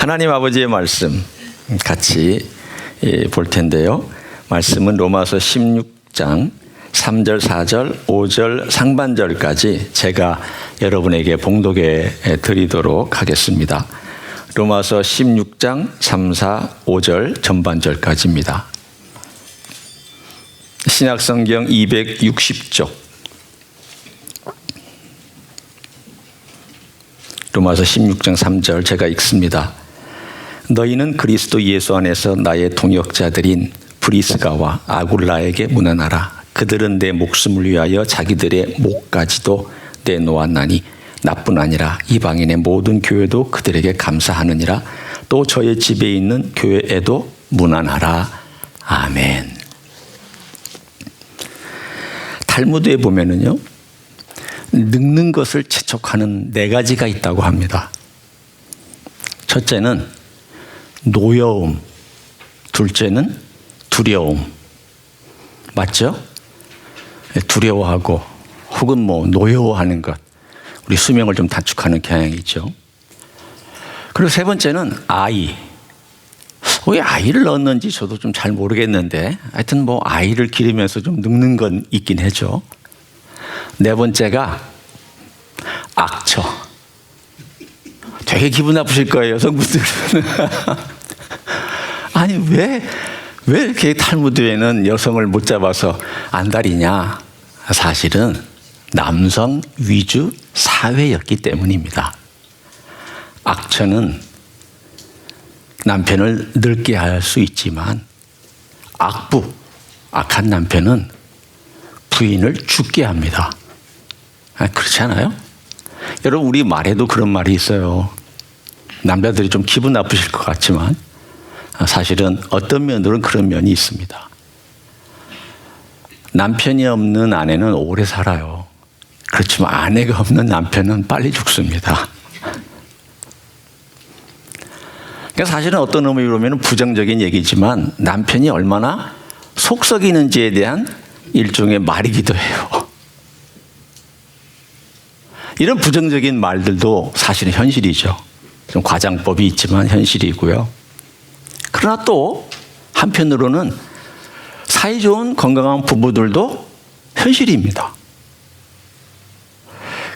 하나님 아버지의 말씀 같이 볼 텐데요. 말씀은 로마서 16장 3절, 4절, 5절 상반절까지 제가 여러분에게 봉독해 드리도록 하겠습니다. 로마서 16장 3, 4, 5절 전반절까지입니다. 신약성경 260쪽 로마서 16장 3절 제가 읽습니다. 너희는 그리스도 예수 안에서 나의 동역자들인 브리스가와 아굴라에게 문안하라. 그들은 내 목숨을 위하여 자기들의 목까지도 내놓았나니 나뿐 아니라 이방인의 모든 교회도 그들에게 감사하느니라. 또 저의 집에 있는 교회에도 문안하라. 아멘. 탈무드에 보면은요, 늙는 것을 재촉하는 4가지가 있다고 합니다. 첫째는 노여움, 둘째는 두려움. 맞죠? 두려워하고 혹은 노여워하는 것. 우리 수명을 좀 단축하는 경향이 있죠. 그리고 세 번째는 아이. 왜 아이를 낳았는지 저도 좀 잘 모르겠는데 하여튼 아이를 기르면서 좀 늙는 건 있긴 하죠. 네 번째가 악처. 되게 기분 나쁘실 거예요, 여성분들은. 아니 왜 이렇게 탈무드에는 여성을 못 잡아서 안달이냐? 사실은 남성 위주 사회였기 때문입니다. 악처는 남편을 늙게 할 수 있지만 악한 남편은 부인을 죽게 합니다. 그렇지 않아요? 여러분, 우리 말에도 그런 말이 있어요. 남자들이 좀 기분 나쁘실 것 같지만 사실은 어떤 면으로는 그런 면이 있습니다. 남편이 없는 아내는 오래 살아요. 그렇지만 아내가 없는 남편은 빨리 죽습니다. 그러니까 사실은 어떤 의미로 보면 부정적인 얘기지만 남편이 얼마나 속 썩이는지에 대한 일종의 말이기도 해요. 이런 부정적인 말들도 사실은 현실이죠. 좀 과장법이 있지만 현실이고요. 그러나 또 한편으로는 사이좋은 건강한 부부들도 현실입니다.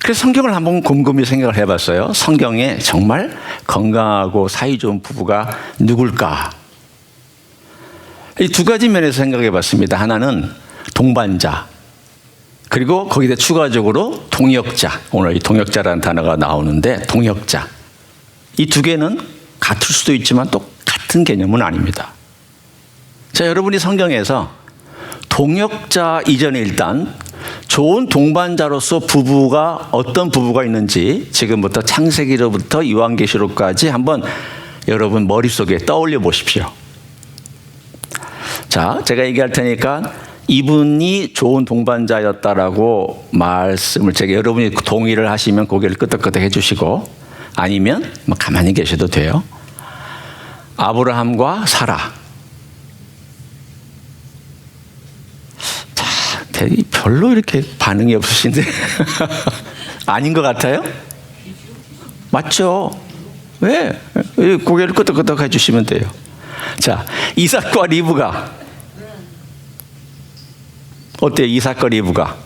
그래서 성경을 한번 곰곰이 생각을 해봤어요. 성경에 정말 건강하고 사이좋은 부부가 누굴까? 이 2가지 면에서 생각해 봤습니다. 하나는 동반자, 그리고 거기다 추가적으로 동역자. 오늘 이 동역자라는 단어가 나오는데 동역자. 이 2개는 같을 수도 있지만 또 같은 개념은 아닙니다. 자, 여러분이 성경에서 동역자 이전에 일단 좋은 동반자로서 부부가 어떤 부부가 있는지 지금부터 창세기로부터 요한계시록까지 한번 여러분 머릿속에 떠올려 보십시오. 자, 제가 얘기할 테니까 이분이 좋은 동반자였다라고 말씀을 제가 여러분이 동의를 하시면 고개를 끄덕끄덕 해주시고 아니면 가만히 계셔도 돼요. 아브라함과 사라. 자, 별로 이렇게 반응이 없으신데 아닌 것 같아요? 맞죠? 왜? 고개를 끄덕끄덕 해주시면 돼요. 자, 이삭과 리브가 어때요? 이삭과 리브가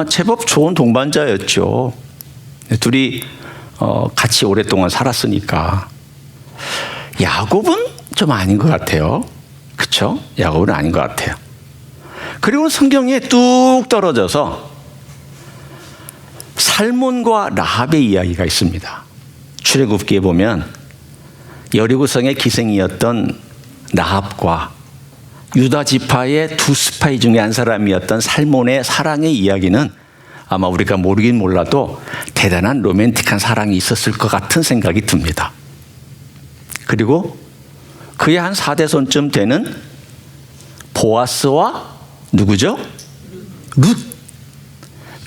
제법 좋은 동반자였죠. 둘이 같이 오랫동안 살았으니까. 야곱은 좀 아닌 것 같아요. 그렇죠? 야곱은 아닌 것 같아요. 그리고 성경에 뚝 떨어져서 살몬과 라합의 이야기가 있습니다. 출애굽기에 보면 여리고성의 기생이었던 라합과 유다 지파의 2 스파이 중에 한 사람이었던 살몬의 사랑의 이야기는 아마 우리가 모르긴 몰라도 대단한 로맨틱한 사랑이 있었을 것 같은 생각이 듭니다. 그리고 그의 한 4대손쯤 되는 보아스와 누구죠? 룻.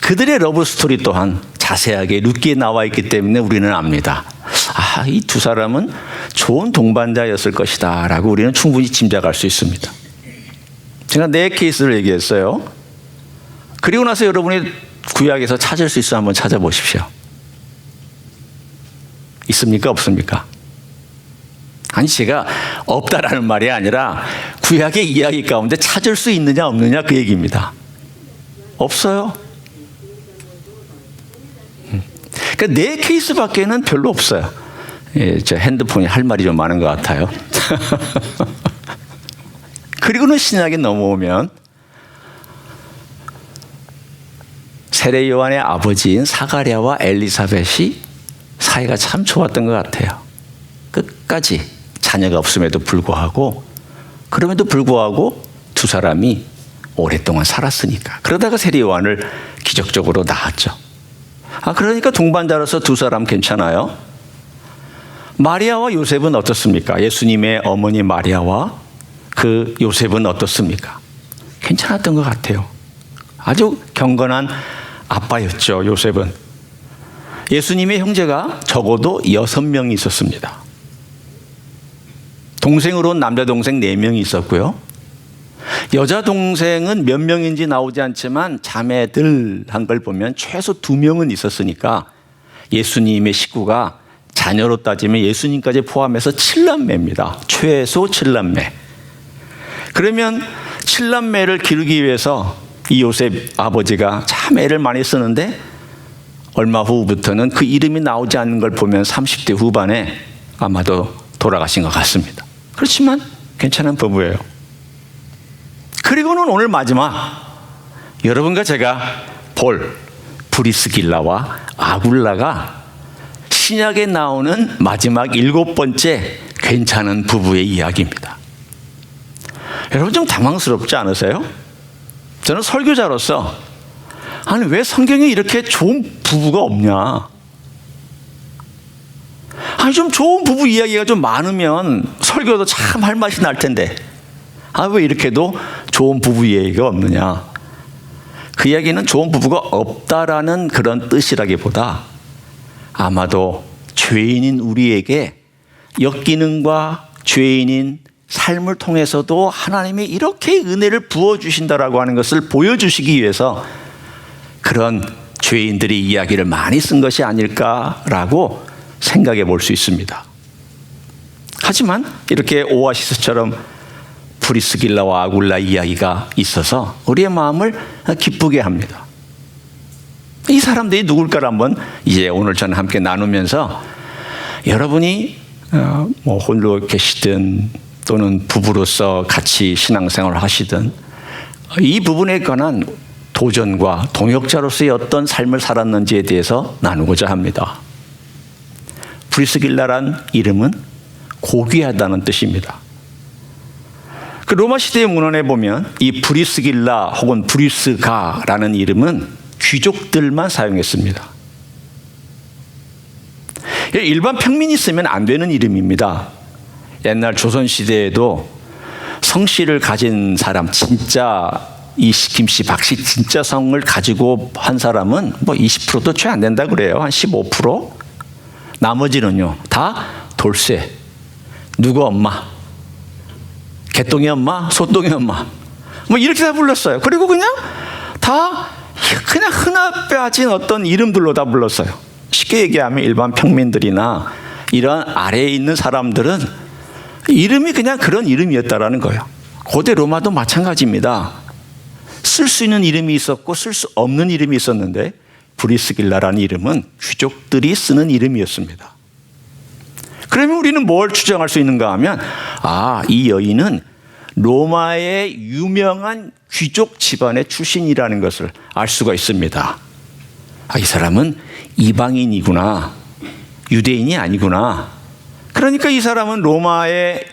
그들의 러브 스토리 또한 자세하게 룻기에 나와 있기 때문에 우리는 압니다. 이 2 사람은 좋은 동반자였을 것이다 라고 우리는 충분히 짐작할 수 있습니다. 제가 4 케이스를 얘기했어요. 그리고 나서 여러분이 구약에서 찾을 수 있어 한번 찾아보십시오. 있습니까? 없습니까? 아니 제가 없다라는 말이 아니라 구약의 이야기 가운데 찾을 수 있느냐 없느냐 그 얘기입니다. 없어요. 그러니까 내 케이스밖에는 별로 없어요. 예, 저 핸드폰이 할 말이 좀 많은 것 같아요. 그리고는 신약에 넘어오면 세례 요한의 아버지인 사가랴와 엘리사벳이 사이가 참 좋았던 것 같아요. 끝까지 자녀가 없음에도 불구하고, 그럼에도 불구하고 두 사람이 오랫동안 살았으니까. 그러다가 세례 요한을 기적적으로 낳았죠. 그러니까 동반자로서 두 사람 괜찮아요. 마리아와 요셉은 어떻습니까? 예수님의 어머니 마리아와 그 요셉은 어떻습니까? 괜찮았던 것 같아요. 아주 경건한 아빠였죠, 요셉은. 예수님의 형제가 적어도 6명이 있었습니다. 동생으로 남자 동생 4명이 있었고요. 여자 동생은 몇 명인지 나오지 않지만 자매들 한 걸 보면 최소 2명은 있었으니까 예수님의 식구가 자녀로 따지면 예수님까지 포함해서 7남매입니다. 최소 7남매. 그러면 7남매를 기르기 위해서 이 요셉 아버지가 참 애를 많이 쓰는데 얼마 후부터는 그 이름이 나오지 않는 걸 보면 30대 후반에 아마도 돌아가신 것 같습니다. 그렇지만 괜찮은 부부예요. 그리고는 오늘 마지막, 여러분과 제가 볼 브리스길라와 아굴라가 신약에 나오는 마지막 7번째 괜찮은 부부의 이야기입니다. 여러분 좀 당황스럽지 않으세요? 저는 설교자로서 아니 왜 성경에 이렇게 좋은 부부가 없냐? 아니 좀 좋은 부부 이야기가 좀 많으면 설교도 참 할 맛이 날 텐데 왜 이렇게도 좋은 부부 이야기가 없느냐? 그 이야기는 좋은 부부가 없다라는 그런 뜻이라기보다 아마도 죄인인 우리에게 역기능과 죄인인 삶을 통해서도 하나님이 이렇게 은혜를 부어주신다라고 하는 것을 보여주시기 위해서 그런 죄인들이 이야기를 많이 쓴 것이 아닐까라고 생각해 볼 수 있습니다. 하지만 이렇게 오아시스처럼 브리스길라와 아굴라 이야기가 있어서 우리의 마음을 기쁘게 합니다. 이 사람들이 누굴까를 한번 이제 오늘 저는 함께 나누면서 여러분이 홀로 계시든 또는 부부로서 같이 신앙생활을 하시든 이 부분에 관한 도전과 동역자로서의 어떤 삶을 살았는지에 대해서 나누고자 합니다. 브리스길라란 이름은 고귀하다는 뜻입니다. 그 로마 시대의 문헌에 보면 이 브리스길라 혹은 브리스가라는 이름은 귀족들만 사용했습니다. 일반 평민이 쓰면 안 되는 이름입니다. 옛날 조선 시대에도 성씨를 가진 사람, 진짜 이씨, 김씨, 박씨 진짜 성을 가지고 한 사람은 20%도 채 안 된다 그래요. 한 15%? 나머지는요 다 돌쇠, 누구 엄마, 개똥이 엄마, 소똥이 엄마 이렇게 다 불렀어요. 그리고 그냥 흔하 빠진 어떤 이름들로 다 불렀어요. 쉽게 얘기하면 일반 평민들이나 이런 아래에 있는 사람들은 이름이 그냥 그런 이름이었다라는 거예요. 고대 로마도 마찬가지입니다. 쓸 수 있는 이름이 있었고 쓸 수 없는 이름이 있었는데 브리스길라라는 이름은 귀족들이 쓰는 이름이었습니다. 그러면 우리는 뭘 추정할 수 있는가 하면 이 여인은 로마의 유명한 귀족 집안의 출신이라는 것을 알 수가 있습니다. 이 사람은 이방인이구나, 유대인이 아니구나. 그러니까 이 사람은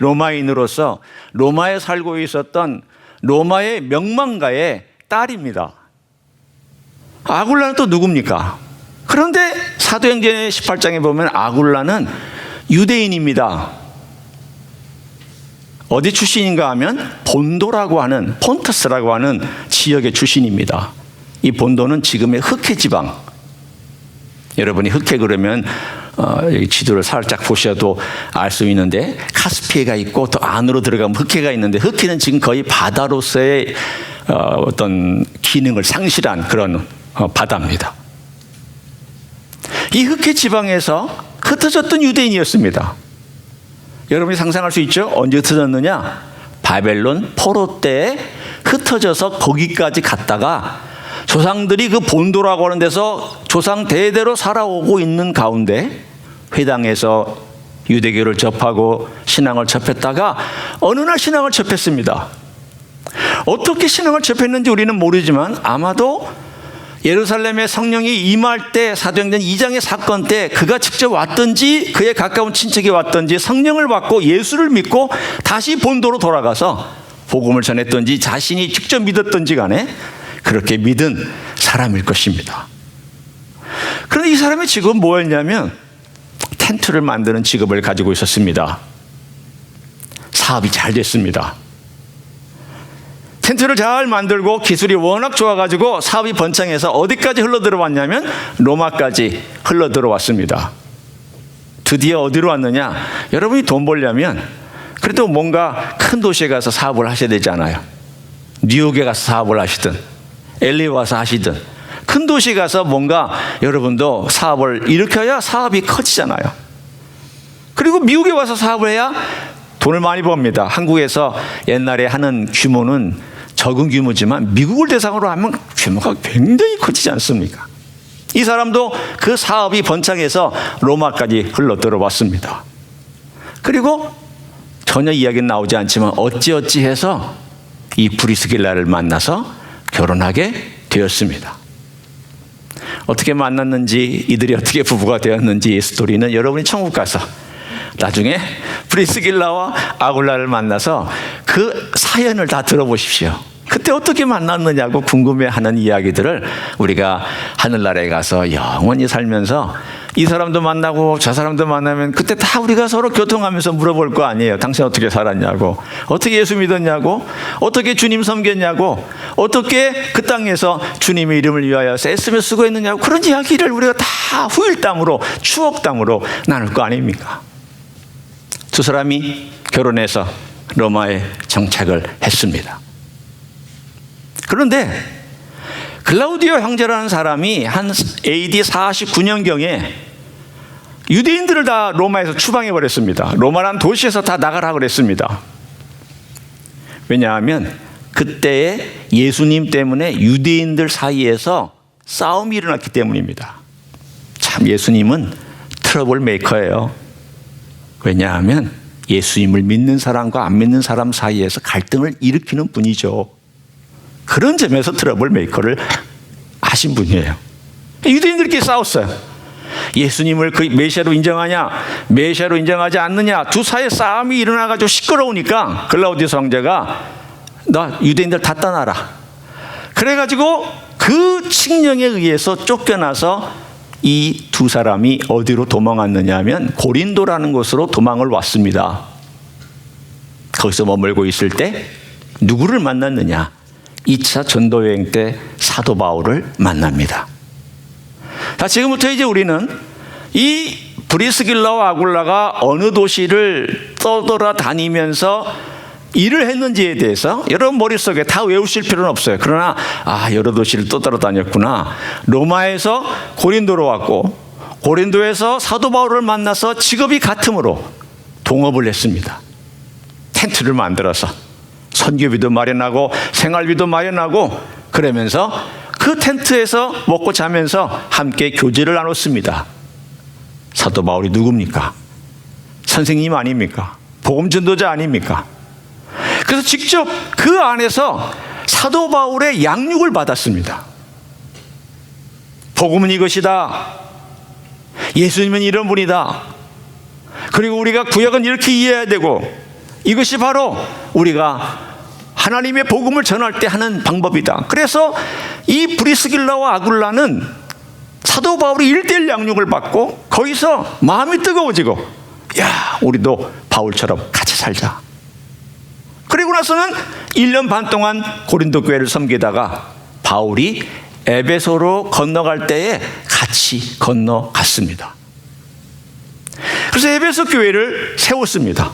로마인으로서 로마에 살고 있었던 로마의 명망가의 딸입니다. 아굴라는 또 누굽니까? 그런데 사도행전 18장에 보면 아굴라는 유대인입니다. 어디 출신인가 하면 본도라고 하는, 폰터스라고 하는 지역의 출신입니다. 이 본도는 지금의 흑해 지방. 여러분이 흑해 그러면 여기 지도를 살짝 보셔도 알 수 있는데 카스피해가 있고 또 안으로 들어가면 흑해가 있는데 흑해는 지금 거의 바다로서의 어떤 기능을 상실한 그런 바다입니다. 이 흑해 지방에서 흩어졌던 유대인이었습니다. 여러분이 상상할 수 있죠? 언제 흩어졌느냐? 바벨론 포로 때에 흩어져서 거기까지 갔다가 조상들이 그 본도라고 하는 데서 조상 대대로 살아오고 있는 가운데 회당에서 유대교를 접하고 신앙을 접했다가 어느 날 신앙을 접했습니다. 어떻게 신앙을 접했는지 우리는 모르지만 아마도 예루살렘에 성령이 임할 때 사도행전 2장의 사건 때 그가 직접 왔든지 그의 가까운 친척이 왔든지 성령을 받고 예수를 믿고 다시 본도로 돌아가서 복음을 전했든지 자신이 직접 믿었든지 간에 그렇게 믿은 사람일 것입니다. 그런데 이 사람의 직업은 뭐였냐면 텐트를 만드는 직업을 가지고 있었습니다. 사업이 잘 됐습니다. 텐트를 잘 만들고 기술이 워낙 좋아가지고 사업이 번창해서 어디까지 흘러들어왔냐면 로마까지 흘러들어왔습니다. 드디어 어디로 왔느냐? 여러분이 돈 벌려면 그래도 뭔가 큰 도시에 가서 사업을 하셔야 되잖아요. 뉴욕에 가서 사업을 하시든 LA 와서 하시든 큰 도시 가서 뭔가 여러분도 사업을 일으켜야 사업이 커지잖아요. 그리고 미국에 와서 사업을 해야 돈을 많이 법니다. 한국에서 옛날에 하는 규모는 적은 규모지만 미국을 대상으로 하면 규모가 굉장히 커지지 않습니까? 이 사람도 그 사업이 번창해서 로마까지 흘러들어왔습니다. 그리고 전혀 이야기는 나오지 않지만 어찌어찌 해서 이 브리스길라를 만나서 결혼하게 되었습니다. 어떻게 만났는지 이들이 어떻게 부부가 되었는지 이 스토리는 여러분이 천국 가서 나중에 브리스길라와 아굴라를 만나서 그 사연을 다 들어보십시오. 그때 어떻게 만났느냐고 궁금해하는 이야기들을 우리가 하늘나라에 가서 영원히 살면서 이 사람도 만나고 저 사람도 만나면 그때 다 우리가 서로 교통하면서 물어볼 거 아니에요. 당신 어떻게 살았냐고, 어떻게 예수 믿었냐고, 어떻게 주님 섬겼냐고, 어떻게 그 땅에서 주님의 이름을 위하여 애쓰며 수고했느냐고, 그런 이야기를 우리가 다 후일담으로 추억담으로 나눌 거 아닙니까? 두 사람이 결혼해서 로마에 정착을 했습니다. 그런데 글라우디오 형제라는 사람이 한 AD 49년경에 유대인들을 다 로마에서 추방해 버렸습니다. 로마라는 도시에서 다 나가라 그랬습니다. 왜냐하면 그때의 예수님 때문에 유대인들 사이에서 싸움이 일어났기 때문입니다. 참 예수님은 트러블 메이커예요. 왜냐하면 예수님을 믿는 사람과 안 믿는 사람 사이에서 갈등을 일으키는 분이죠. 그런 점에서 트러블 메이커를 하신 분이에요. 유대인들끼리 싸웠어요. 예수님을 그 메시아로 인정하냐, 메시아로 인정하지 않느냐, 두 사이에 싸움이 일어나가지고 시끄러우니까 글라우디우스 황제가 나 유대인들 다 떠나라. 그래가지고 그 칙령에 의해서 쫓겨나서 이 두 사람이 어디로 도망왔느냐 하면 고린도라는 곳으로 도망을 왔습니다. 거기서 머물고 있을 때 누구를 만났느냐? 2차 전도여행 때 사도 바울을 만납니다. 자, 지금부터 이제 우리는 이 브리스길라와 아굴라가 어느 도시를 떠돌아다니면서 일을 했는지에 대해서 여러분 머릿속에 다 외우실 필요는 없어요. 그러나 여러 도시를 떠돌아다녔구나. 로마에서 고린도로 왔고 고린도에서 사도 바울을 만나서 직업이 같으므로 동업을 했습니다. 텐트를 만들어서 선교비도 마련하고 생활비도 마련하고 그러면서 그 텐트에서 먹고 자면서 함께 교제를 나눴습니다. 사도 바울이 누굽니까? 선생님 아닙니까? 복음 전도자 아닙니까? 그래서 직접 그 안에서 사도 바울의 양육을 받았습니다. 복음은 이것이다. 예수님은 이런 분이다. 그리고 우리가 구약은 이렇게 이해해야 되고 이것이 바로 우리가 하나님의 복음을 전할 때 하는 방법이다. 그래서 이 브리스길라와 아굴라는 사도 바울이 1:1 양육을 받고 거기서 마음이 뜨거워지고 우리도 바울처럼 같이 살자. 그리고 나서는 1년 반 동안 고린도 교회를 섬기다가 바울이 에베소로 건너갈 때에 같이 건너갔습니다. 그래서 에베소 교회를 세웠습니다.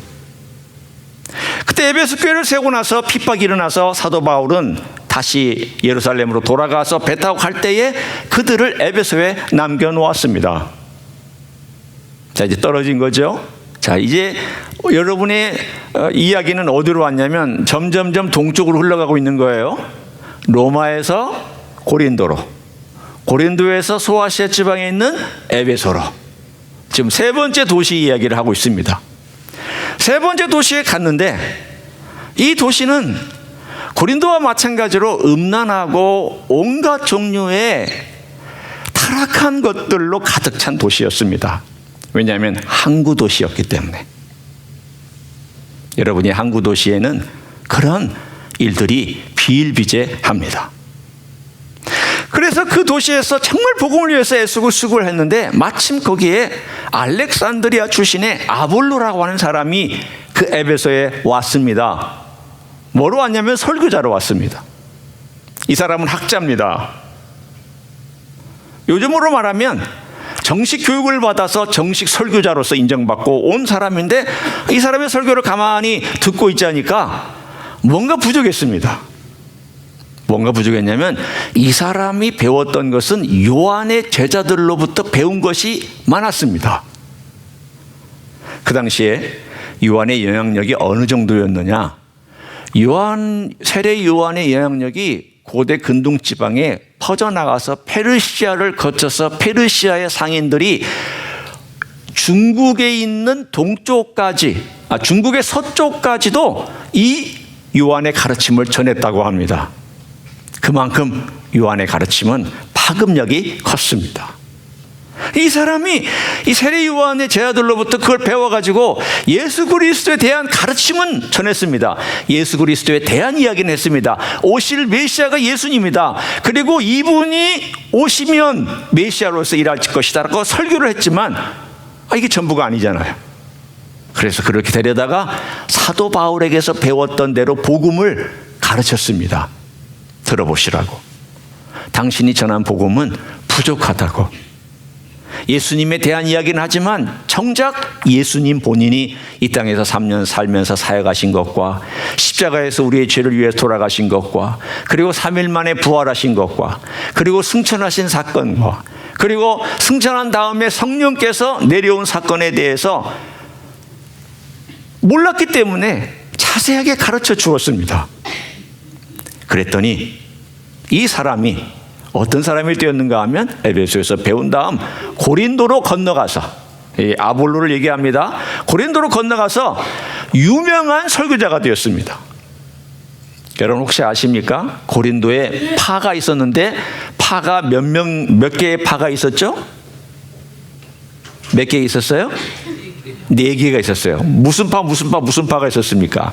그때 에베소 교회를 세우고 나서 핍박이 일어나서 사도 바울은 다시 예루살렘으로 돌아가서 배 타고 갈 때에 그들을 에베소에 남겨놓았습니다. 자, 이제 떨어진 거죠. 자, 이제 여러분의 이야기는 어디로 왔냐면 점점점 동쪽으로 흘러가고 있는 거예요. 로마에서 고린도로, 고린도에서 소아시아 지방에 있는 에베소로, 지금 세 번째 도시 이야기를 하고 있습니다. 세 번째 도시에 갔는데 이 도시는 고린도와 마찬가지로 음란하고 온갖 종류의 타락한 것들로 가득 찬 도시였습니다. 왜냐하면 항구 도시였기 때문에. 여러분이 항구 도시에는 그런 일들이 비일비재합니다. 그래서 그 도시에서 정말 복음을 위해서 애쓰고 수고를 했는데 마침 거기에 알렉산드리아 출신의 아볼로라고 하는 사람이 그 에베소에 왔습니다. 뭐로 왔냐면 설교자로 왔습니다. 이 사람은 학자입니다. 요즘으로 말하면 정식 교육을 받아서 정식 설교자로서 인정받고 온 사람인데 이 사람의 설교를 가만히 듣고 있지 않으니까 뭔가 부족했습니다. 뭔가 부족했냐면 이 사람이 배웠던 것은 요한의 제자들로부터 배운 것이 많았습니다. 그 당시에 요한의 영향력이 어느 정도였느냐? 세례 요한의 영향력이 고대 근동 지방에 퍼져나가서 페르시아를 거쳐서 페르시아의 상인들이 중국에 있는 중국의 서쪽까지도 이 요한의 가르침을 전했다고 합니다. 그만큼 요한의 가르침은 파급력이 컸습니다. 이 사람이 이 세례 요한의 제자들로부터 그걸 배워가지고 예수 그리스도에 대한 가르침은 전했습니다. 예수 그리스도에 대한 이야기는 했습니다. 오실 메시아가 예수님이다. 그리고 이분이 오시면 메시아로서 일할 것이다 라고 설교를 했지만 이게 전부가 아니잖아요. 그래서 그렇게 데려다가 사도 바울에게서 배웠던 대로 복음을 가르쳤습니다. 들어보시라고. 당신이 전한 복음은 부족하다고. 예수님에 대한 이야기는 하지만 정작 예수님 본인이 이 땅에서 3년 살면서 사역하신 것과 십자가에서 우리의 죄를 위해 돌아가신 것과 그리고 3일 만에 부활하신 것과 그리고 승천하신 사건과 그리고 승천한 다음에 성령께서 내려온 사건에 대해서 몰랐기 때문에 자세하게 가르쳐 주었습니다. 그랬더니 이 사람이 어떤 사람이 되었는가 하면 에베소에서 배운 다음 고린도로 건너가서, 아볼로를 얘기합니다. 고린도로 건너가서 유명한 설교자가 되었습니다. 여러분 혹시 아십니까? 고린도에 파가 있었는데 파가 몇 개의 파가 있었죠? 몇 개 있었어요? 4개가 있었어요. 무슨 파가 있었습니까?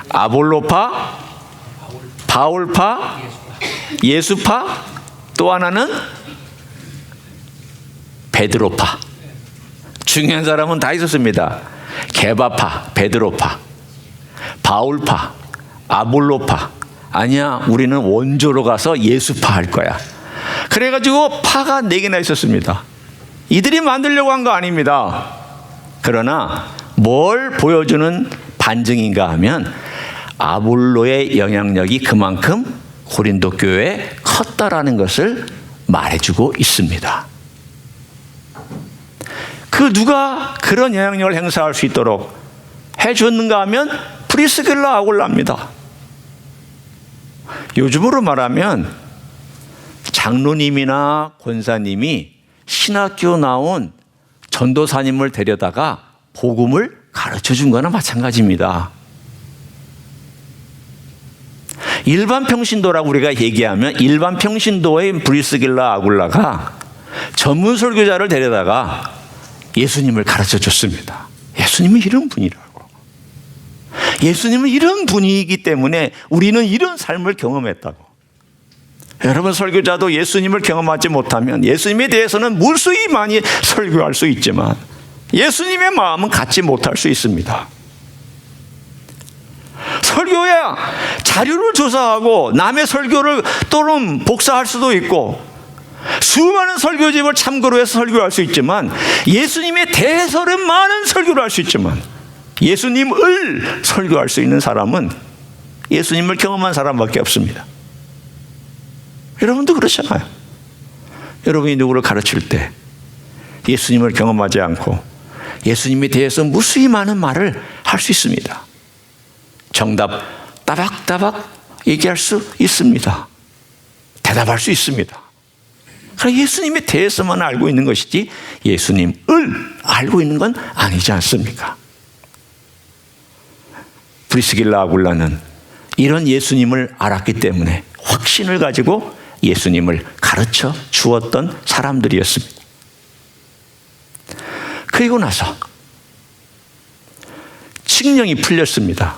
아볼로파, 바울파, 예수파, 또 하나는 베드로파. 중요한 사람은 다 있었습니다. 게바파, 베드로파, 바울파, 아볼로파. 아니야, 우리는 원조로 가서 예수파 할 거야. 그래가지고 파가 4개나 있었습니다. 이들이 만들려고 한 거 아닙니다. 그러나 뭘 보여주는 반증인가 하면 아볼로의 영향력이 그만큼 고린도 교회에 컸다라는 것을 말해주고 있습니다. 누가 그런 영향력을 행사할 수 있도록 해줬는가 하면 프리스길라 아굴라입니다. 요즘으로 말하면 장로님이나 권사님이 신학교 나온 전도사님을 데려다가 복음을 가르쳐준 거나 마찬가지입니다. 일반 평신도라고 우리가 얘기하면 일반 평신도의 브리스길라 아굴라가 전문 설교자를 데려다가 예수님을 가르쳐 줬습니다. 예수님은 이런 분이라고. 예수님은 이런 분이기 때문에 우리는 이런 삶을 경험했다고. 여러분 설교자도 예수님을 경험하지 못하면 예수님에 대해서는 무수히 많이 설교할 수 있지만 예수님의 마음은 갖지 못할 수 있습니다. 설교야 자료를 조사하고 남의 설교를 또는 복사할 수도 있고 수많은 설교집을 참고로 해서 설교할 수 있지만 예수님에 대해서는 많은 설교를 할 수 있지만 예수님을 설교할 수 있는 사람은 예수님을 경험한 사람밖에 없습니다. 여러분도 그렇잖아요. 여러분이 누구를 가르칠 때 예수님을 경험하지 않고 예수님에 대해서 무수히 많은 말을 할 수 있습니다. 정답 따박따박 얘기할 수 있습니다. 대답할 수 있습니다. 그러나 예수님에 대해서만 알고 있는 것이지 예수님을 알고 있는 건 아니지 않습니까? 브리스길라 아굴라는 이런 예수님을 알았기 때문에 확신을 가지고 예수님을 가르쳐 주었던 사람들이었습니다. 그리고 나서 칙령이 풀렸습니다.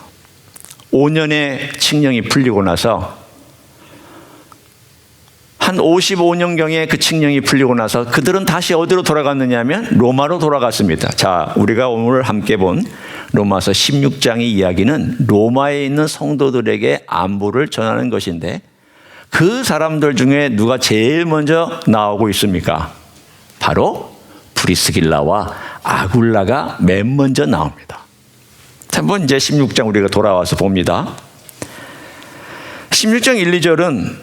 5년의 칙령이 풀리고 나서 한 55년경에 그 칙령이 풀리고 나서 그들은 다시 어디로 돌아갔느냐 하면 로마로 돌아갔습니다. 자, 우리가 오늘 함께 본 로마서 16장의 이야기는 로마에 있는 성도들에게 안부를 전하는 것인데 그 사람들 중에 누가 제일 먼저 나오고 있습니까? 바로 브리스길라와 아굴라가 맨 먼저 나옵니다. 한번 이제 16장 우리가 돌아와서 봅니다. 16장 1, 2절은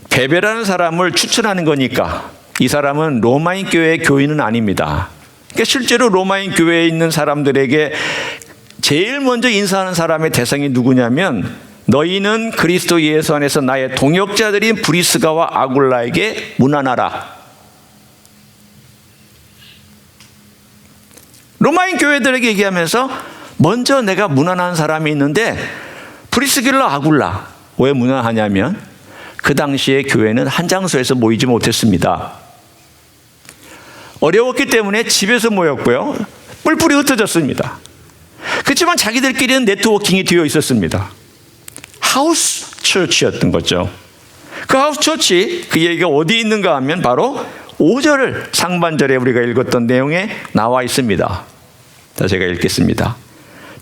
베베라는 사람을 추천하는 거니까 이 사람은 로마인 교회의 교인은 아닙니다. 그러니까 실제로 로마인 교회에 있는 사람들에게 제일 먼저 인사하는 사람의 대상이 누구냐면 너희는 그리스도 예수 안에서 나의 동역자들인 브리스가와 아굴라에게 문안하라. 로마인 교회들에게 얘기하면서 먼저 내가 문안한 사람이 있는데 브리스길라 아굴라. 왜 문안하냐면 그 당시에 교회는 한 장소에서 모이지 못했습니다. 어려웠기 때문에 집에서 모였고요. 뿔뿔이 흩어졌습니다. 그렇지만 자기들끼리는 네트워킹이 되어 있었습니다. 하우스 처치였던 거죠. 그 하우스 처치, 그 얘기가 어디 있는가 하면 바로 5절 상반절에 우리가 읽었던 내용에 나와 있습니다. 자, 제가 읽겠습니다.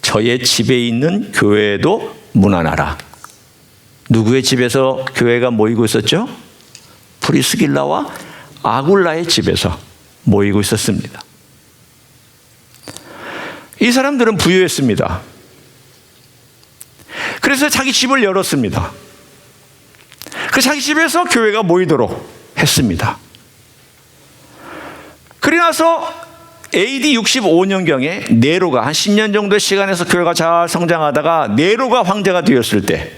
저의 집에 있는 교회에도 문안하라. 누구의 집에서 교회가 모이고 있었죠? 브리스길라와 아굴라의 집에서 모이고 있었습니다. 이 사람들은 부유했습니다. 그래서 자기 집을 열었습니다. 그 자기 집에서 교회가 모이도록 했습니다. 그리고 나서 AD 65년경에 네로가 한 10년 정도의 시간에서 교회가 잘 성장하다가 네로가 황제가 되었을 때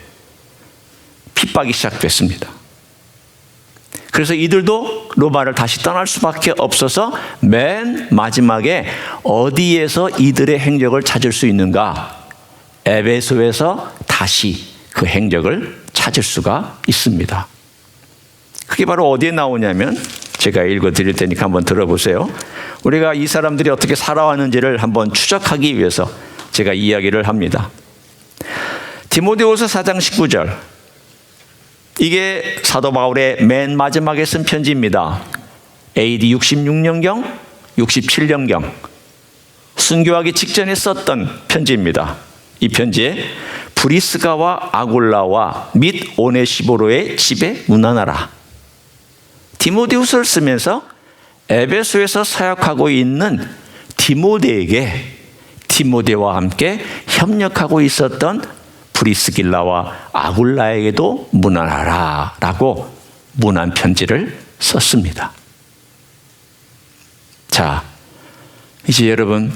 핍박이 시작됐습니다. 그래서 이들도 로마를 다시 떠날 수밖에 없어서 맨 마지막에 어디에서 이들의 행적을 찾을 수 있는가? 에베소에서 다시 그 행적을 찾을 수가 있습니다. 그게 바로 어디에 나오냐면 제가 읽어드릴 테니까 한번 들어보세요. 우리가 이 사람들이 어떻게 살아왔는지를 한번 추적하기 위해서 제가 이야기를 합니다. 디모데후서 4장 19절. 이게 사도 바울의 맨 마지막에 쓴 편지입니다. AD 66년경, 67년경 순교하기 직전에 썼던 편지입니다. 이 편지에 브리스가와 아굴라와 및 오네시보로의 집에 문안하라. 디모데후서를 쓰면서 에베소에서 사역하고 있는 디모데에게 디모데와 함께 협력하고 있었던 브리스길라와 아굴라에게도 문안하라 라고 문안 편지를 썼습니다. 자, 이제 여러분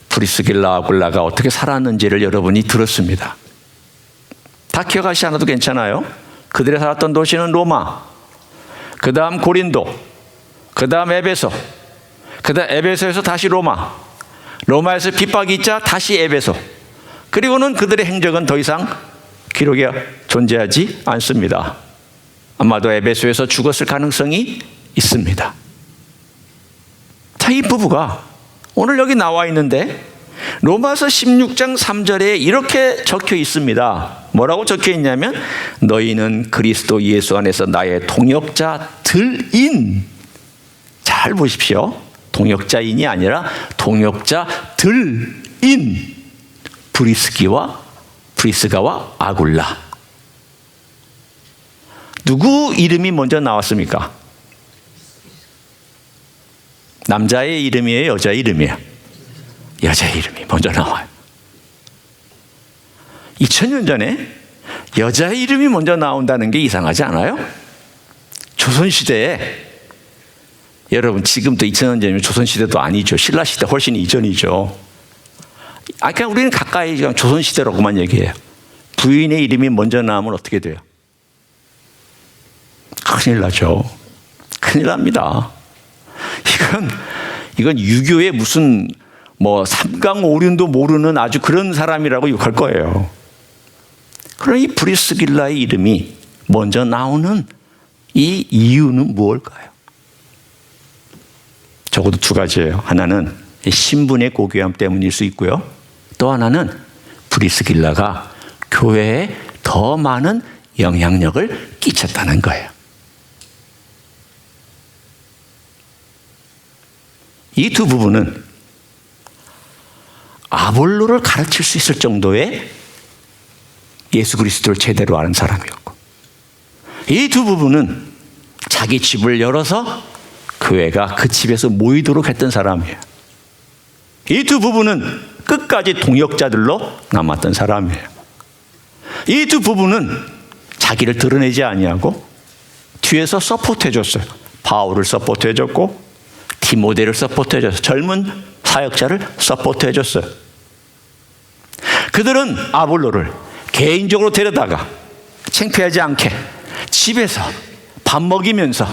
브리스길라 아굴라가 어떻게 살았는지를 여러분이 들었습니다. 다 기억하시지 않아도 괜찮아요. 그들이 살았던 도시는 로마, 그 다음 고린도, 그 다음 에베소, 그 다음 에베소에서 다시 로마, 로마에서 핍박이 있자 다시 에베소. 그리고는 그들의 행적은 더 이상 기록에 존재하지 않습니다. 아마도 에베소에서 죽었을 가능성이 있습니다. 자, 이 부부가 오늘 여기 나와 있는데 로마서 16장 3절에 이렇게 적혀 있습니다. 뭐라고 적혀 있냐면 너희는 그리스도 예수 안에서 나의 동역자들인. 잘 보십시오. 동역자인이 아니라 동역자들인 브리스가와 아굴라. 누구 이름이 먼저 나왔습니까? 남자의 이름이에요? 여자의 이름이에요? 여자의 이름이 먼저 나와요. 2000년 전에 여자의 이름이 먼저 나온다는 게 이상하지 않아요? 조선시대에 여러분 지금도 2000년 전이면 조선시대도 아니죠. 신라시대 훨씬 이전이죠. 그러니까 우리는 가까이 그냥 조선시대라고만 얘기해요. 부인의 이름이 먼저 나오면 어떻게 돼요? 큰일 나죠. 큰일 납니다. 이건 유교의 무슨 뭐 삼강오륜도 모르는 아주 그런 사람이라고 욕할 거예요. 그럼 이 브리스길라의 이름이 먼저 나오는 이 이유는 무엇일까요? 적어도 두 가지예요. 하나는 신분의 고귀함 때문일 수 있고요. 또 하나는 브리스길라가 교회에 더 많은 영향력을 끼쳤다는 거예요. 이 두 부분은 아볼로를 가르칠 수 있을 정도의 예수 그리스도를 제대로 아는 사람이었고, 이 두 부분은 자기 집을 열어서 교회가 그 집에서 모이도록 했던 사람이에요. 이 두 부분은 끝까지 동역자들로 남았던 사람이에요. 이 두 부분은 자기를 드러내지 아니하고 뒤에서 서포트해 줬어요. 바울을 서포트해 줬고 디모데를 서포트해 줬어요. 젊은 사역자를 서포트해 줬어요. 그들은 아볼로를 개인적으로 데려다가 창피하지 않게 집에서 밥 먹이면서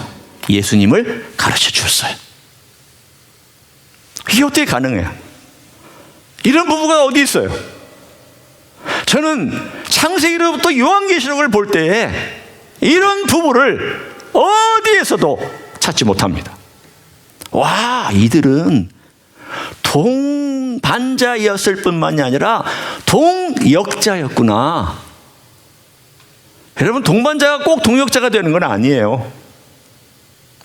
예수님을 가르쳐 주었어요. 이게 어떻게 가능해요? 이런 부부가 어디 있어요? 저는 창세기로부터 요한계시록을 볼 때에 이런 부부를 어디에서도 찾지 못합니다. 와, 이들은 동반자였을 뿐만이 아니라 동역자였구나. 여러분, 동반자가 꼭 동역자가 되는 건 아니에요.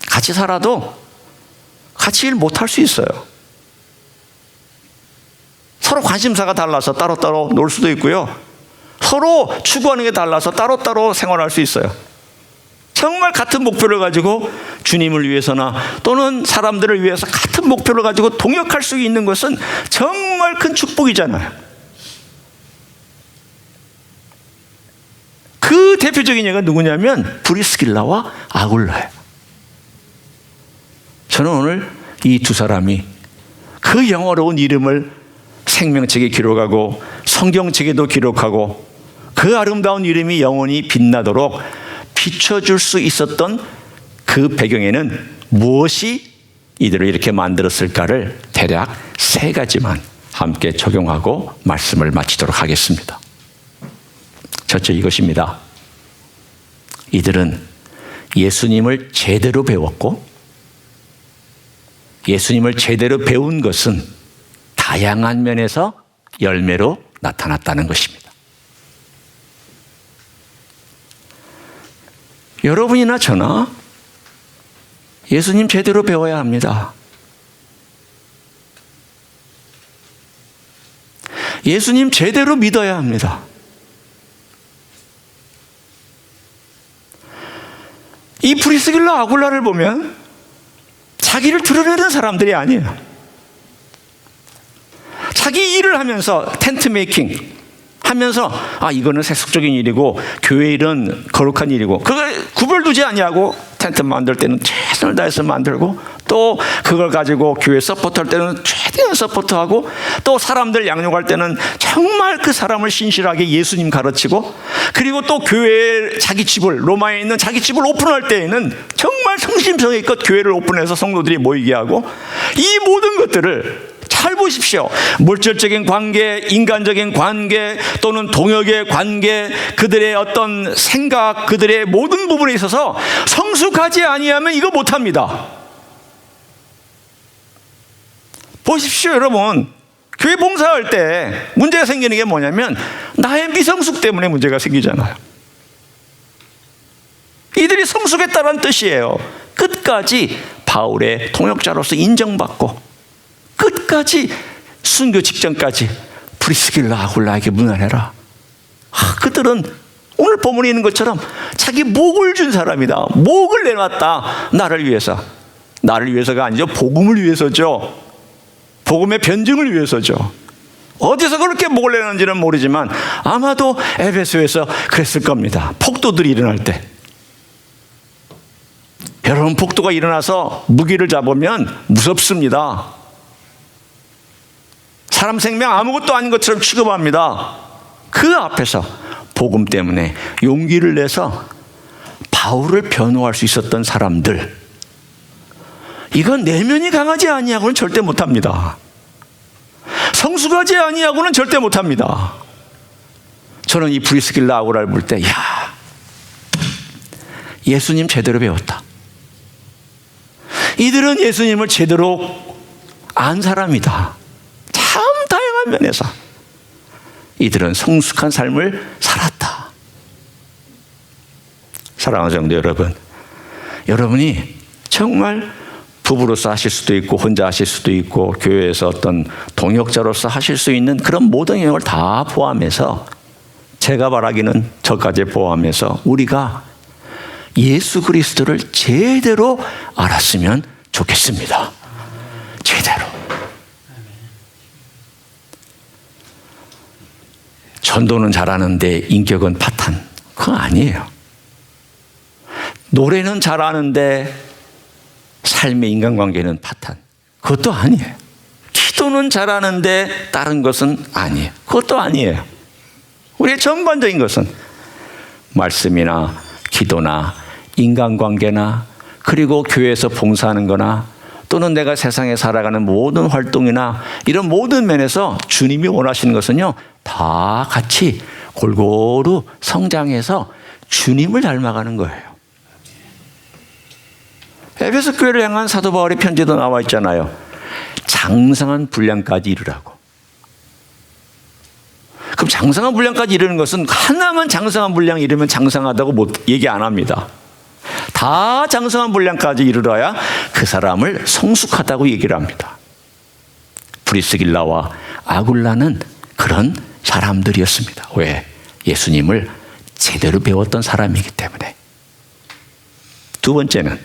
같이 살아도 같이 일 못할 수 있어요. 서로 관심사가 달라서 따로따로 놀 수도 있고요. 서로 추구하는 게 달라서 따로따로 생활할 수 있어요. 정말 같은 목표를 가지고 주님을 위해서나 또는 사람들을 위해서 같은 목표를 가지고 동역할 수 있는 것은 정말 큰 축복이잖아요. 그 대표적인 예가 누구냐면 브리스길라와 아굴라예요. 저는 오늘 이 두 사람이 그 영어로운 이름을 생명책에 기록하고 성경책에도 기록하고 그 아름다운 이름이 영원히 빛나도록 비춰줄 수 있었던 그 배경에는 무엇이 이들을 이렇게 만들었을까를 대략 세 가지만 함께 적용하고 말씀을 마치도록 하겠습니다. 첫째, 이것입니다. 이들은 예수님을 제대로 배웠고, 예수님을 제대로 배운 것은 다양한 면에서 열매로 나타났다는 것입니다. 여러분이나 저나 예수님 제대로 배워야 합니다. 예수님 제대로 믿어야 합니다. 이 브리스길라 아굴라를 보면 자기를 드러내는 사람들이 아니에요. 자기 일을 하면서 텐트 메이킹 하면서 이거는 세속적인 일이고 교회 일은 거룩한 일이고 그걸 구별두지 아니하고 텐트 만들 때는 최선을 다해서 만들고 또 그걸 가지고 교회 서포트할 때는 최대한 서포트하고 또 사람들 양육할 때는 정말 그 사람을 신실하게 예수님 가르치고 그리고 또 교회 자기 집을 로마에 있는 자기 집을 오픈할 때에는 정말 성심성의껏 교회를 오픈해서 성도들이 모이게 하고 이 모든 것들을 잘 보십시오. 물질적인 관계, 인간적인 관계 또는 동역의 관계, 그들의 어떤 생각, 그들의 모든 부분에 있어서 성숙하지 아니하면 이거 못합니다. 보십시오, 여러분. 교회 봉사할 때 문제가 생기는 게 뭐냐면 나의 미성숙 때문에 문제가 생기잖아요. 이들이 성숙했다는 뜻이에요. 끝까지 바울의 통역자로서 인정받고 끝까지 순교 직전까지 브리스길라 아굴라에게 문안해라. 그들은 오늘 본문에 있는 것처럼 자기 목을 준 사람이다. 목을 내놨다. 나를 위해서. 나를 위해서가 아니죠. 복음을 위해서죠. 복음의 변증을 위해서죠. 어디서 그렇게 목을 내놨는지는 모르지만 아마도 에베소에서 그랬을 겁니다. 폭도들이 일어날 때. 여러분, 폭도가 일어나서 무기를 잡으면 무섭습니다. 사람 생명 아무것도 아닌 것처럼 취급합니다. 그 앞에서 복음 때문에 용기를 내서 바울을 변호할 수 있었던 사람들, 이건 내면이 강하지 아니하고는 절대 못합니다. 성숙하지 아니하고는 절대 못합니다. 저는 이 브리스길라 아굴라를 볼 때, 예수님 제대로 배웠다. 이들은 예수님을 제대로 안 사람이다. 참 다양한 면에서 이들은 성숙한 삶을 살았다. 사랑하는 성도 여러분, 여러분이 정말 부부로서 하실 수도 있고 혼자 하실 수도 있고 교회에서 어떤 동역자로서 하실 수 있는 그런 모든 영역을 다 포함해서, 제가 바라기는 저까지 포함해서 우리가 예수 그리스도를 제대로 알았으면 좋겠습니다. 제대로. 전도는 잘하는데 인격은 파탄. 그건 아니에요. 노래는 잘하는데 삶의 인간관계는 파탄. 그것도 아니에요. 기도는 잘하는데 다른 것은 아니에요. 그것도 아니에요. 우리의 전반적인 것은 말씀이나 기도나 인간관계나 그리고 교회에서 봉사하는 거나 또는 내가 세상에 살아가는 모든 활동이나 이런 모든 면에서 주님이 원하시는 것은요, 다 같이 골고루 성장해서 주님을 닮아가는 거예요. 에베소 교회를 향한 사도 바울의 편지도 나와 있잖아요. 장성한 분량까지 이르라고. 그럼 장성한 분량까지 이르는 것은 하나만 장성한 분량 이르면 장성하다고 얘기 안 합니다. 다 장성한 분량까지 이르러야 그 사람을 성숙하다고 얘기를 합니다. 브리스길라와 아굴라는 그런 사람들이었습니다. 왜? 예수님을 제대로 배웠던 사람이기 때문에. 두 번째는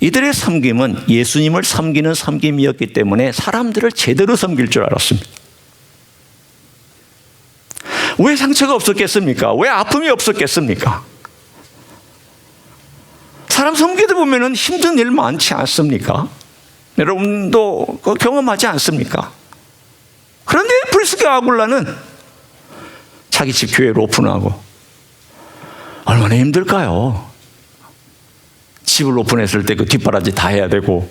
이들의 섬김은 예수님을 섬기는 섬김이었기 때문에 사람들을 제대로 섬길 줄 알았습니다. 왜 상처가 없었겠습니까? 왜 아픔이 없었겠습니까? 사람 섬기다 보면 힘든 일 많지 않습니까? 여러분도 경험하지 않습니까? 그런데 브리스길라 아굴라는 자기 집 교회를 오픈하고 얼마나 힘들까요? 집을 오픈했을 때 그 뒷바라지 다 해야 되고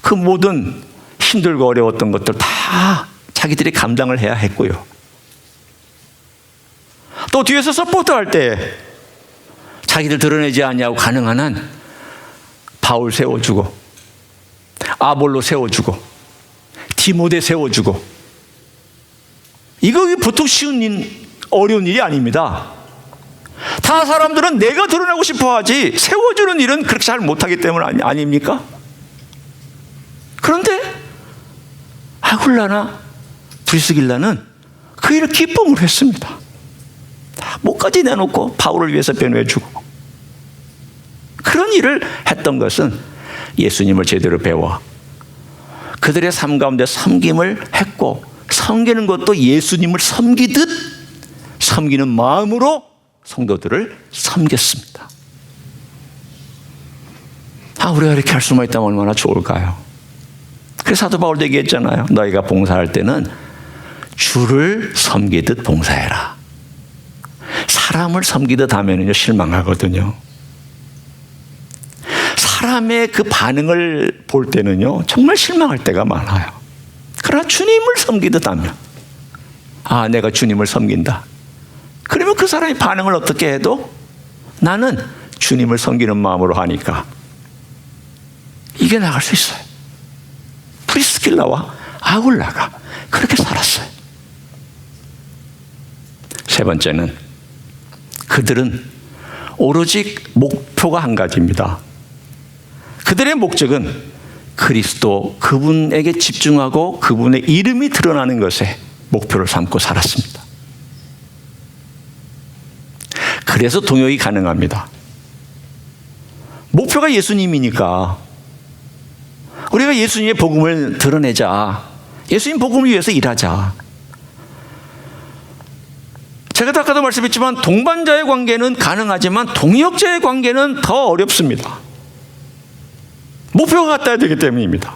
그 모든 힘들고 어려웠던 것들 다 자기들이 감당을 해야 했고요. 또 뒤에서 서포트할 때 자기들 드러내지 않냐고 가능한 한 바울 세워주고 아볼로 세워주고 디모데 세워주고, 이거 보통 쉬운 어려운 일이 아닙니다. 다 사람들은 내가 드러나고 싶어 하지 세워주는 일은 그렇게 잘 못하기 때문 아닙니까? 그런데 아굴라나 브리스길라는 그 일을 기쁨으로 했습니다. 목까지 내놓고 바울을 위해서 변호해주고, 그런 일을 했던 것은 예수님을 제대로 배워 그들의 삶 가운데 섬김을 했고, 섬기는 것도 예수님을 섬기듯 섬기는 마음으로 성도들을 섬겼습니다. 우리가 이렇게 할 수만 있다면 얼마나 좋을까요? 그래서 사도 바울도 얘기했잖아요. 너희가 봉사할 때는 주를 섬기듯 봉사해라. 사람을 섬기듯 하면요 실망하거든요. 사람의 그 반응을 볼 때는요 정말 실망할 때가 많아요. 그러나 주님을 섬기듯 하면, 내가 주님을 섬긴다. 그러면 그 사람의 반응을 어떻게 해도 나는 주님을 섬기는 마음으로 하니까 이겨나갈 수 있어요. 프리스킬라와 아굴라가 그렇게 살았어요. 세 번째는 그들은 오로지 목표가 한 가지입니다. 그들의 목적은 그리스도, 그분에게 집중하고 그분의 이름이 드러나는 것에 목표를 삼고 살았습니다. 그래서 동역이 가능합니다. 목표가 예수님이니까 우리가 예수님의 복음을 드러내자, 예수님 복음을 위해서 일하자. 제가 아까도 말씀했지만 동반자의 관계는 가능하지만 동역자의 관계는 더 어렵습니다. 목표가 같아야 되기 때문입니다.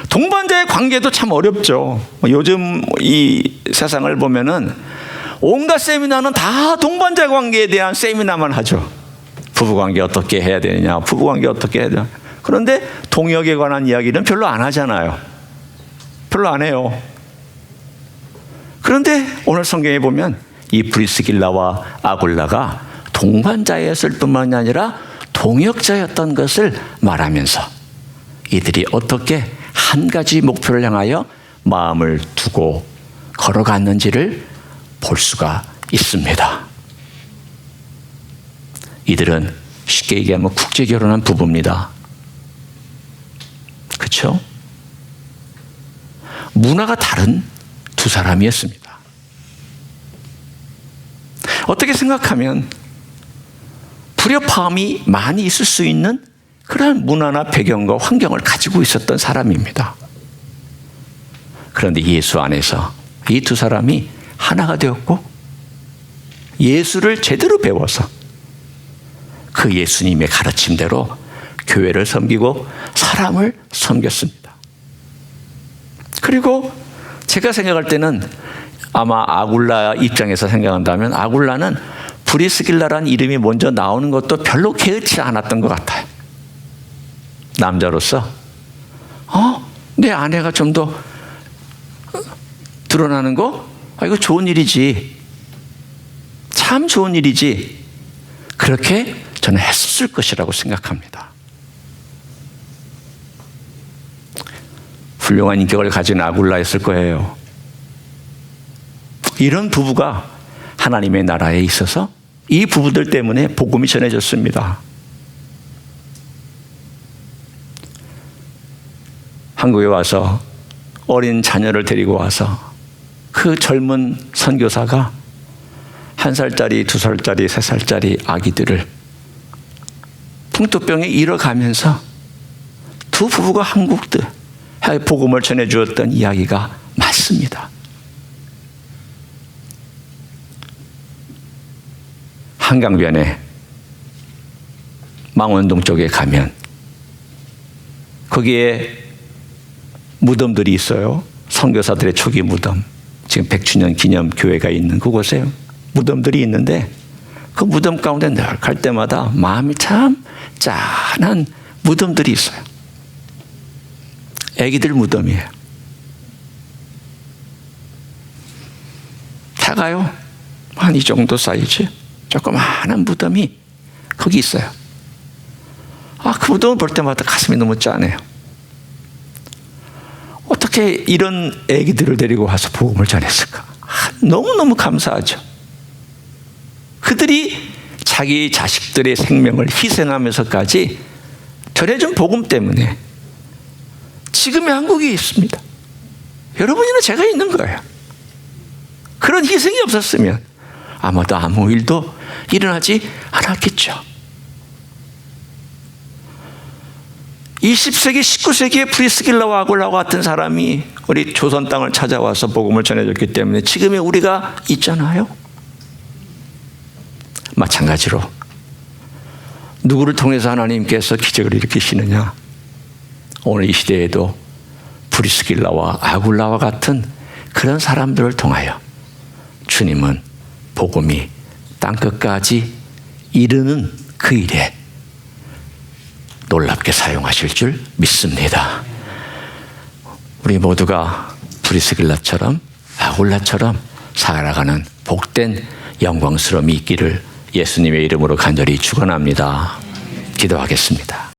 동반자의 관계도 참 어렵죠. 요즘 이 세상을 보면은 온갖 세미나는 다 동반자 관계에 대한 세미나만 하죠. 부부관계 어떻게 해야 되느냐, 부부관계 어떻게 해야 되냐. 그런데 동역에 관한 이야기는 별로 안 하잖아요. 별로 안 해요. 그런데 오늘 성경에 보면 이 브리스길라와 아굴라가 동반자였을 뿐만이 아니라 동역자였던 것을 말하면서 이들이 어떻게 한 가지 목표를 향하여 마음을 두고 걸어갔는지를 볼 수가 있습니다. 이들은 쉽게 얘기하면 국제 결혼한 부부입니다. 그렇죠? 문화가 다른 두 사람이었습니다. 어떻게 생각하면 불협화음이 많이 있을 수 있는 그런 문화나 배경과 환경을 가지고 있었던 사람입니다. 그런데 예수 안에서 이 두 사람이 하나가 되었고 예수를 제대로 배워서 그 예수님의 가르침대로 교회를 섬기고 사람을 섬겼습니다. 그리고 제가 생각할 때는 아마 아굴라 입장에서 생각한다면 아굴라는 브리스길라라는 이름이 먼저 나오는 것도 별로 개의치 않았던 것 같아요. 남자로서 내 아내가 좀 더 드러나는 거? 이거 좋은 일이지. 참 좋은 일이지. 그렇게 저는 했을 것이라고 생각합니다. 훌륭한 인격을 가진 아굴라였을 거예요. 이런 부부가 하나님의 나라에 있어서 이 부부들 때문에 복음이 전해졌습니다. 한국에 와서 어린 자녀를 데리고 와서 그 젊은 선교사가 1살짜리, 2살짜리, 3살짜리 아기들을 풍토병에 잃어가면서 두 부부가 한국들 복음을 전해주었던 이야기가 많습니다. 한강변에 망원동 쪽에 가면 거기에 무덤들이 있어요. 선교사들의 초기 무덤. 지금 100주년 기념 교회가 있는 그곳에 무덤들이 있는데 그 무덤 가운데 늘 갈 때마다 마음이 참 짠한 무덤들이 있어요. 애기들 무덤이에요. 작아요. 한 이 정도 사이즈. 조그마한 무덤이 거기 있어요. 그 무덤을 볼 때마다 가슴이 너무 짠해요. 어떻게 이런 애기들을 데리고 와서 복음을 전했을까? 너무너무 감사하죠. 그들이 자기 자식들의 생명을 희생하면서까지 전해준 복음 때문에 지금의 한국이 있습니다. 여러분이나 제가 있는 거예요. 그런 희생이 없었으면 아마도 아무 일도 일어나지 않았겠죠. 20세기, 19세기에 브리스길라와 아굴라와 같은 사람이 우리 조선 땅을 찾아와서 복음을 전해줬기 때문에 지금의 우리가 있잖아요. 마찬가지로 누구를 통해서 하나님께서 기적을 일으키시느냐? 오늘 이 시대에도 브리스길라와 아굴라와 같은 그런 사람들을 통하여 주님은 복음이 땅끝까지 이르는 그 일에 놀랍게 사용하실 줄 믿습니다. 우리 모두가 브리스길라처럼 아굴라처럼 살아가는 복된 영광스러움이 있기를 예수님의 이름으로 간절히 축원합니다. 기도하겠습니다.